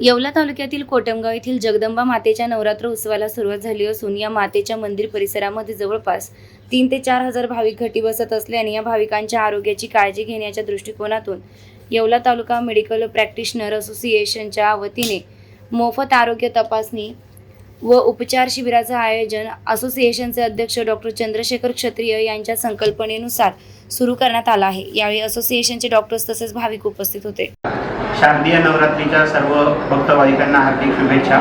येवला तालुक्यातील कोटमगाव येथील जगदंबा मातेच्या नवरात्र उत्सवाला सुरुवात झाली असून या मातेच्या मंदिर परिसरामध्ये जवळपास 3 ते 4 हजार भाविक घटी बसत असल्याने या भाविकांच्या आरोग्याची काळजी घेण्याच्या दृष्टिकोनातून येवला तालुका मेडिकल प्रॅक्टिशनर असोसिएशनच्या वतीने मोफत आरोग्य तपासणी व उपचार शिबिराचं आयोजन असोसिएशनचे अध्यक्ष डॉक्टर चंद्रशेखर क्षत्रिय यांच्या संकल्पनेनुसार सुरू करण्यात आला आहे। यावेळी असोसिएशनचे डॉक्टर्स तसेच भाविक उपस्थित होते। शारदीय नवरात्रीच्या सर्व भक्त भाविकांना हार्दिक शुभेच्छा।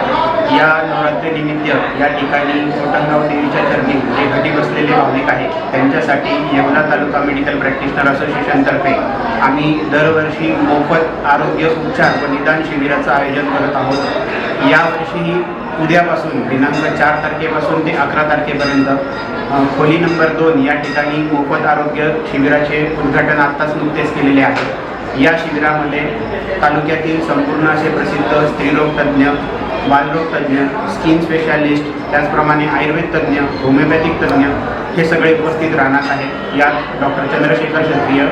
या नवरात्रीनिमित्त या ठिकाणी कोटमगाव देवीच्या चरणी जे घटी बसलेले भाविक आहेत त्यांच्यासाठी येवला तालुका मेडिकल प्रॅक्टिशनर असोसिएशनतर्फे आम्ही दरवर्षी मोफत आरोग्य उपचार व निदान शिबिराचं आयोजन करत आहोत। यावर्षीही उद्यापासून दिनांक 4 तारखेपासून ते 11 तारखेपर्यंत खोली नंबर 2 या ठिकाणी मोफत आरोग्य शिबिराचे उद्घाटन आत्ताच नुकतेच केलेले आहे। या शिबिरामध्ये तालुक्यातील संपूर्ण असे प्रसिद्ध स्त्रीरोग तज्ज्ञ, बालरोग तज्ज्ञ, स्किन स्पेशालिस्ट, त्याचप्रमाणे आयुर्वेद तज्ज्ञ, होमिओपॅथिक तज्ज्ञ हे सगळे उपस्थित राहणार आहेत। यात doctor Chandrashekhar Kshatriya,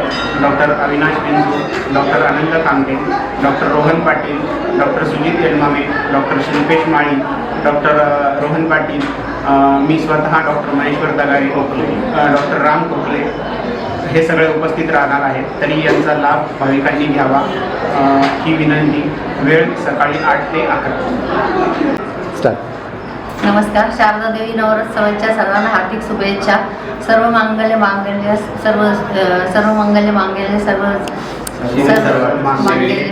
doctor Avinash Binju, doctor Anant Kamte, doctor Rohan Patil, doctor Sujit Yelmame, doctor Shilpesh Mali, doctor Rohan Patil, मी स्वतः डॉक्टर महेश्वर दगारे कोकले, डॉक्टर राम कोकले हे सगळे उपस्थित राहणार आहेत। तरी यांचा लाभ भाविकांनी घ्यावा ही विनंती। वेळ सकाळी 8 ते 11। नमस्कार। शारदा देवी नवरोत्सवाच्या सर्वांना हार्दिक शुभेच्छा। सर्व मंगल्य मांगल्य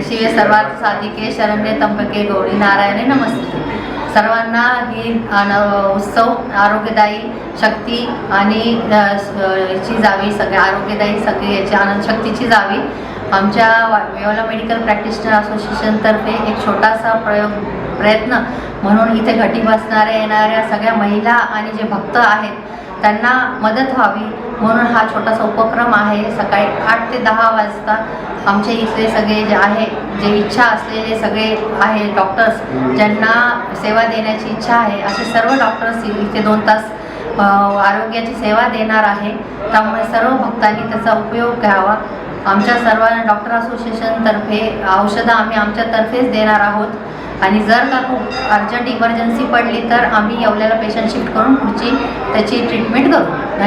शिवे सर्वार्थ साधिके शरण्ये त्र्यंबके गौरी नारायणे नमस्ते। सर्वांना ही उत्सव आरोग्यदायी शक्ती आणि ची जावी, सगळ्या आरोग्यदायी सगळी याची आनंद शक्तीची जावी। आमच्या येवला मेडिकल प्रॅक्टिशनर असोसिएशनतर्फे एक छोटासा प्रयत्न म्हणून इथे घटी बसणाऱ्या येणाऱ्या सगळ्या महिला आणि जे भक्त आहेत त्यांना मदत व्हावी म्हणून हा छोटासा उपक्रम आहे। सकाळी 8 ते 10 वाजता आमचे इथले सगळे जे आहे, जे इच्छा असलेले सगळे आहे डॉक्टर्स, ज्यांना सेवा देण्याची इच्छा आहे, असे सर्व डॉक्टर्स इथे 2 तास आरोग्याची सेवा देणार आहे। त्यामुळे सर्व भक्तांनी त्याचा उपयोग घ्यावा। आमच्या सर्व डॉक्टर असोसिएशनतर्फे औषधं आम्ही आमच्यातर्फेच देणार आहोत आणि जर का खूप अर्जंट इमर्जन्सी पडली तर आम्ही येवल्याला पेशंट शिफ्ट करून पुढची त्याची ट्रीटमेंट करू।